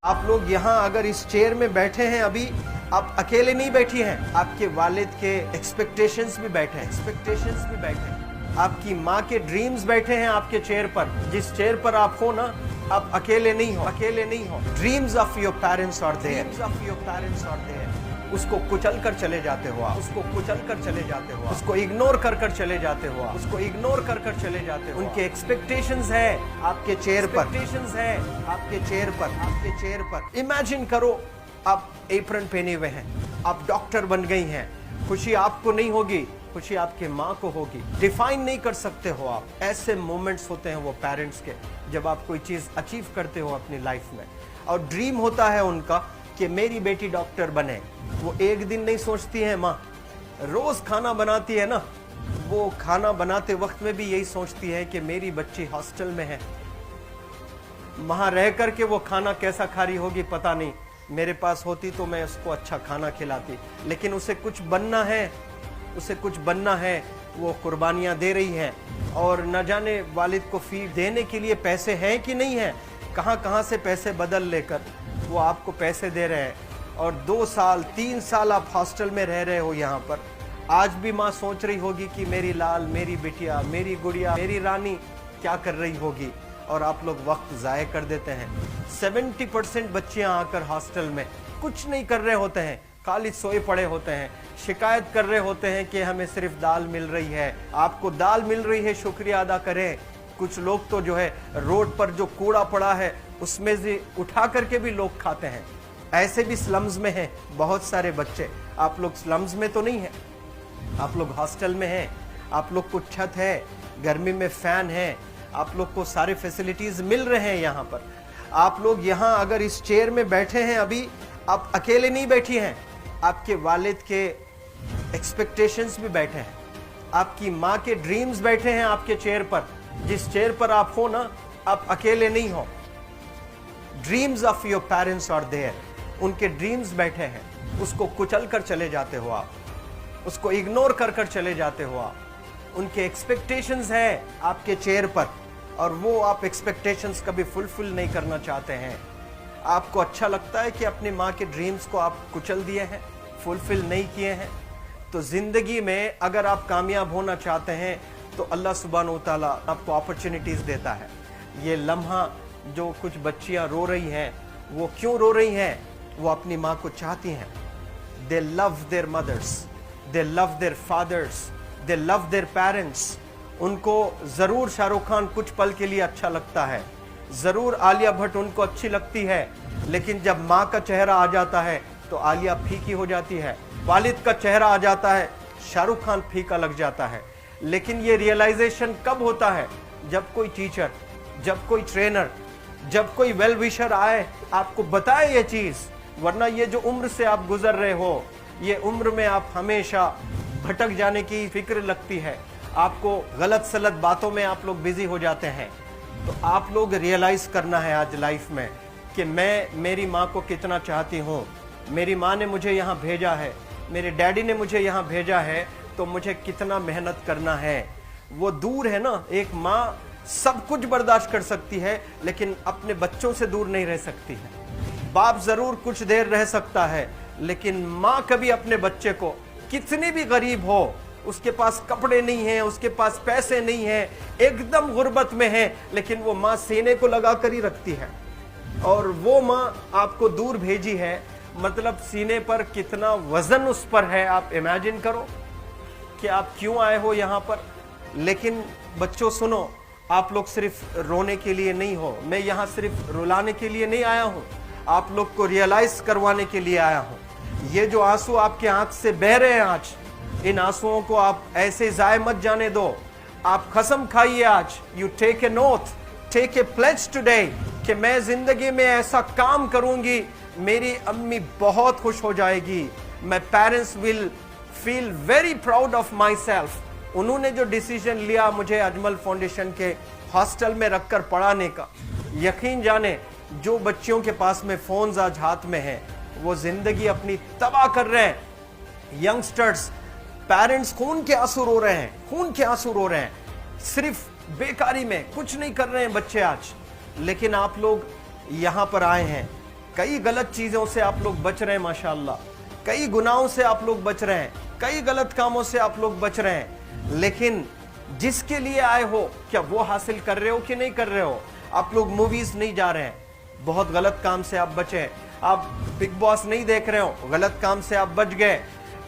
आप लोग यहाँ अगर इस चेयर में बैठे हैं अभी, आप अकेले नहीं बैठी हैं, आपके वालिद के एक्सपेक्टेशंस भी बैठे हैं, आपकी माँ के ड्रीम्स बैठे हैं आपके चेयर पर। जिस चेयर पर आप हो ना, आप अकेले नहीं हो। Dreams of your parents are there. उसको कुचल कर चले जाते हो आप, उसको इग्नोर कर चले जाते हो आप, उनके एक्सपेक्टेशंस है आपके चेयर पर। इमेजिन करो आप एप्रन पहने हुए हैं, आप डॉक्टर बन गई हैं। खुशी आपको नहीं होगी, खुशी आपके माँ को होगी। डिफाइन नहीं कर सकते हो आप। ऐसे मोमेंट्स होते हैं वो पेरेंट्स के, जब आप कोई चीज अचीव करते हो अपनी लाइफ में, और ड्रीम होता है उनका कि मेरी बेटी डॉक्टर बने। वो एक दिन नहीं सोचती है माँ, रोज खाना बनाती है ना, वो खाना बनाते वक्त में भी यही सोचती है कि मेरी बच्ची हॉस्टल में है, वहां रह करके वो खाना कैसा खा रही होगी पता नहीं। मेरे पास होती तो मैं उसको अच्छा खाना खिलाती, लेकिन उसे कुछ बनना है, वो कुर्बानियां दे रही है। और न जाने वालिद को फी देने के लिए पैसे हैं कि नहीं है, कहां से पैसे बदल लेकर वो आपको पैसे दे रहे हैं। और 2 साल 3 साल आप हॉस्टल में रह रहे हो यहाँ पर। आज भी माँ सोच रही होगी कि मेरी लाल, मेरी बिटिया, मेरी गुड़िया, मेरी रानी क्या कर रही होगी, और आप लोग वक्त ज़ाय कर देते हैं। 70% बच्चियां आकर हॉस्टल में कुछ नहीं कर रहे होते हैं, खाली सोए पड़े होते हैं, शिकायत कर रहे होते हैं कि हमें सिर्फ दाल मिल रही है। आपको दाल मिल रही है, शुक्रिया अदा करें। कुछ लोग तो जो है रोड पर जो कूड़ा पड़ा है उसमें से उठा करके भी लोग खाते हैं। ऐसे भी स्लम्स में हैं बहुत सारे बच्चे। आप लोग स्लम्स में तो नहीं है, आप लोग हॉस्टल में हैं, आप लोग को छत है, गर्मी में फैन है, आप लोग को सारे फैसिलिटीज मिल रहे हैं यहाँ पर। आप लोग यहाँ अगर इस चेयर में बैठे हैं अभी, आप अकेले नहीं बैठी हैं, आपके वालिद के एक्सपेक्टेशंस भी बैठे हैं, आपकी माँ के ड्रीम्स बैठे हैं आपके चेयर पर। जिस चेयर पर आप हो ना, आप अकेले नहीं हो। Dreams of your parents are there. उनके ड्रीम्स बैठे हैं, उसको कुचल कर चले जाते हो आप, उसको इग्नोर कर चले जाते हो आप। उनके एक्सपेक्टेशंस है आपके चेयर पर, और वो आप एक्सपेक्टेशंस कभी फुलफिल नहीं करना चाहते हैं। आपको अच्छा लगता है कि अपनी माँ के ड्रीम्स को आप कुचल दिए हैं, फुलफिल नहीं किए हैं। तो जिंदगी में अगर आप कामयाब होना चाहते हैं तो अल्लाह सुब्हानहू तआला आपको अपॉर्चुनिटीज देता है। ये लम्हा जो कुछ बच्चियां रो रही हैं, वो क्यों रो रही हैं? वो अपनी माँ को चाहती हैं। They love their mothers, they love their fathers, they love their parents. उनको जरूर शाहरुख खान कुछ पल के लिए अच्छा लगता है, जरूर आलिया भट्ट उनको अच्छी लगती है, लेकिन जब माँ का चेहरा आ जाता है तो आलिया फीकी हो जाती है। वालिद का चेहरा आ जाता है, शाहरुख खान फीका लग जाता है। लेकिन ये रियलाइजेशन कब होता है? जब कोई टीचर, जब कोई ट्रेनर, जब कोई वेल विशर आए, आपको बताए ये चीज। वरना ये जो उम्र से आप गुजर रहे हो, ये उम्र में आप हमेशा भटक जाने की फिक्र लगती है, आपको गलत सलत बातों में आप लोग बिजी हो जाते हैं। तो आप लोग रियलाइज करना है आज लाइफ में कि मैं मेरी माँ को कितना चाहती हूँ। मेरी माँ ने मुझे यहाँ भेजा है, मेरे डैडी ने मुझे यहाँ भेजा है, तो मुझे कितना मेहनत करना है। वो दूर है ना, एक माँ सब कुछ बर्दाश्त कर सकती है, लेकिन अपने बच्चों से दूर नहीं रह सकती है। बाप जरूर कुछ देर रह सकता है, लेकिन माँ कभी अपने बच्चे को, कितनी भी गरीब हो, उसके पास कपड़े नहीं हैं, उसके पास पैसे नहीं हैं, एकदम गुर्बत में है, लेकिन वो माँ सीने को लगा कर ही रखती है। और वो माँ आपको दूर भेजी है, मतलब सीने पर कितना वजन उस पर है। आप इमेजिन करो कि आप क्यों आए हो यहाँ पर। लेकिन बच्चों सुनो, आप लोग सिर्फ रोने के लिए नहीं हो, मैं यहाँ सिर्फ रुलाने के लिए नहीं आया हूँ, आप लोग को रियलाइज करवाने के लिए आया हूँ। ये जो आंसू आपके आंख से बह रहे हैं आज, इन आंसुओं को आप ऐसे जाए मत जाने दो। आप कसम खाइए आज, you take a note, take a pledge today, कि मैं जिंदगी में ऐसा काम करूंगी, मेरी अम्मी बहुत खुश हो जाएगी, my parents will feel very proud of my self. उन्होंने जो डिसीजन लिया मुझे अजमल फाउंडेशन के हॉस्टल में रखकर पढ़ाने का, यकीन जाने जो बच्चियों के पास में फोन्स आज हाथ में हैं, वो जिंदगी अपनी तबाह कर रहे हैं। यंगस्टर्स, पेरेंट्स खून के आंसू रो रहे हैं, सिर्फ बेकारी में कुछ नहीं कर रहे हैं बच्चे आज। लेकिन आप लोग यहाँ पर आए हैं, कई गलत चीजों से आप लोग बच रहे हैं माशाअल्लाह, कई गुनाहों से आप लोग बच रहे हैं, कई गलत कामों से आप लोग बच रहे हैं, लेकिन जिसके लिए आए हो क्या वो हासिल कर रहे हो कि नहीं कर रहे हो? आप लोग मूवीज नहीं जा रहे हैं, बहुत गलत काम से आप बचे। आप बिग बॉस नहीं देख रहे हो, गलत काम से आप बच गए।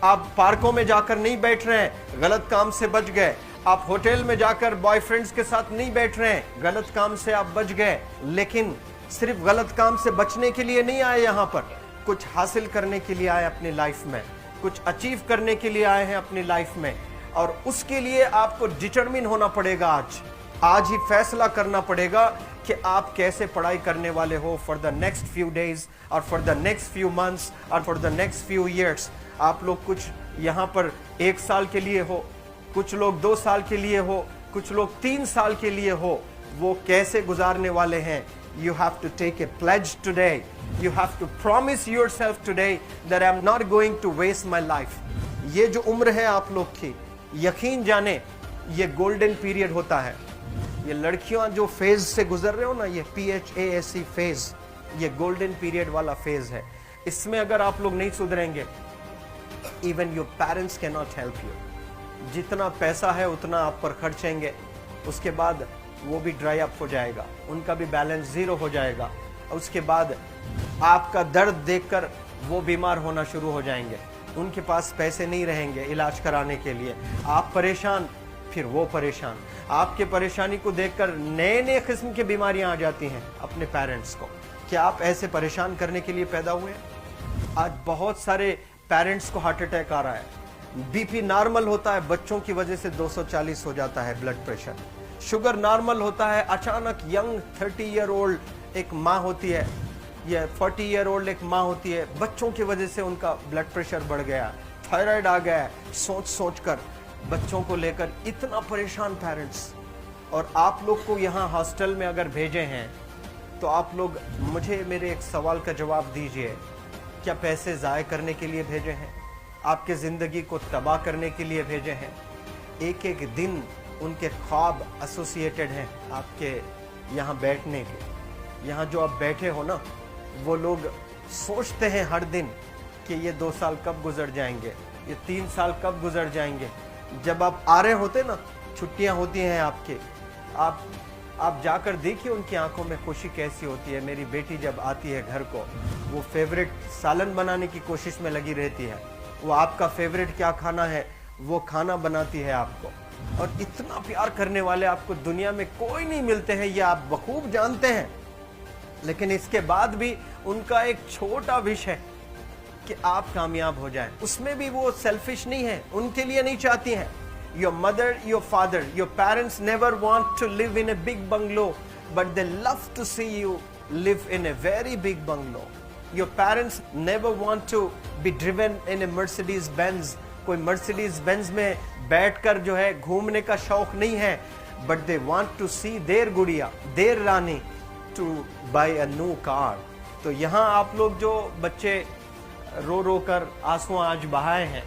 आप पार्कों में जाकर नहीं बैठ रहे हैं, गलत काम से बच गए। आप होटल में जाकर बॉयफ्रेंड्स के साथ नहीं बैठ रहे हैं, गलत काम से आप बच गए। लेकिन सिर्फ गलत काम से बचने के लिए नहीं आए, यहाँ पर कुछ हासिल करने के लिए आए अपनी लाइफ में, कुछ अचीव करने के लिए आए हैं अपनी लाइफ में। और उसके लिए आपको डिटरमिन होना पड़ेगा। आज ही फैसला करना पड़ेगा कि आप कैसे पढ़ाई करने वाले हो for the next few days और for the next few months और for the next few years. आप लोग कुछ यहाँ पर 1 साल के लिए हो, कुछ लोग 2 साल के लिए हो, कुछ लोग 3 साल के लिए हो, वो कैसे गुजारने वाले हैं? You have to take a pledge today. You have to promise yourself today that I'm not going to waste my life. ये जो उम्र है आप लोग की, यकीन जाने ये गोल्डन पीरियड होता है। ये लड़कियां जो फेज से गुजर रहे हो ना, ये PHASE फेज, ये गोल्डन पीरियड वाला फेज है। इसमें अगर आप लोग नहीं सुधरेंगे, even your parents can not help you. जितना पैसा है उतना आप पर खर्चेंगे, उसके बाद वो भी ड्राई अप हो जाएगा, उनका भी बैलेंस जीरो हो जाएगा। उसके बाद आपका दर्द देखकर वो बीमार होना शुरू हो जाएंगे, उनके पास पैसे नहीं रहेंगे इलाज कराने के लिए। आप परेशान, फिर वो परेशान। आपके परेशानी को देखकर नए नए किस्म की बीमारियां आ जाती हैं अपने पेरेंट्स को। क्या आप ऐसे परेशान करने के लिए पैदा हुए? आज बहुत सारे पेरेंट्स को हार्ट अटैक आ रहा है। बीपी नॉर्मल होता है, बच्चों की वजह से 240 हो जाता है ब्लड प्रेशर। शुगर नॉर्मल होता है, अचानक यंग 30 ईयर ओल्ड एक माँ होती है या 40 ईयर ओल्ड एक माँ होती है, बच्चों की वजह से उनका ब्लड प्रेशर बढ़ गया, थायराइड आ गया। सोच कर बच्चों को लेकर इतना परेशान पेरेंट्स। और आप लोग को यहाँ हॉस्टल में अगर भेजे हैं तो आप लोग मुझे मेरे एक सवाल का जवाब दीजिए, क्या पैसे ज़ाय करने के लिए भेजे हैं? आपके ज़िंदगी को तबाह करने के लिए भेजे हैं? एक एक दिन उनके ख्वाब एसोसिएटेड हैं आपके यहाँ बैठने के। यहाँ जो आप बैठे हो ना, वो लोग सोचते हैं हर दिन कि ये 2 साल कब गुजर जाएंगे, ये 3 साल कब गुजर जाएंगे। जब आप आ रहे होते ना, छुट्टियाँ होती हैं आपके, आप जाकर देखिए उनकी आंखों में खुशी कैसी होती है। मेरी बेटी जब आती है घर को, वो फेवरेट सालन बनाने की कोशिश में लगी रहती है। वो आपका फेवरेट क्या खाना है वो खाना बनाती है आपको। और इतना प्यार करने वाले आपको दुनिया में कोई नहीं मिलते हैं, ये आप बखूब जानते हैं। लेकिन इसके बाद भी उनका एक छोटा विश है कि आप कामयाब हो जाएं। उसमें भी वो सेल्फिश नहीं है, उनके लिए नहीं चाहती हैं। Your mother, your father, your parents never want to live in a big bungalow, but they love to see you live in a very big bungalow. Your parents never want to be driven in a Mercedes Benz. कोई Mercedes Benz में बैठकर जो है घूमने का शौक नहीं है, but they want to see their गुड़िया, their Rani to buy a new car. तो यहाँ आप लोग जो बच्चे रो रो कर आंसू आज बहाए हैं,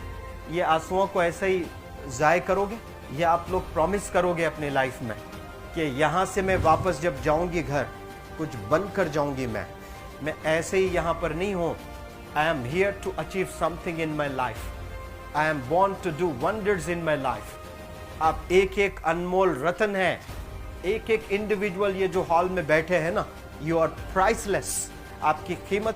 ये आंसुओं को ऐसे ही ज़ाय करोगे? या आप लोग प्रॉमिस करोगे अपने लाइफ में कि यहाँ से मैं वापस जब जाऊंगी घर, कुछ बन कर जाऊंगी। मैं ऐसे ही यहाँ पर नहीं हूँ। I am here to achieve something in my life. I am born to do wonders in my life. आप एक एक अनमोल रतन है, एक एक इंडिविजुअल ये जो हॉल में बैठे हैं ना, यू आर प्राइसलेस। आपकी कीमत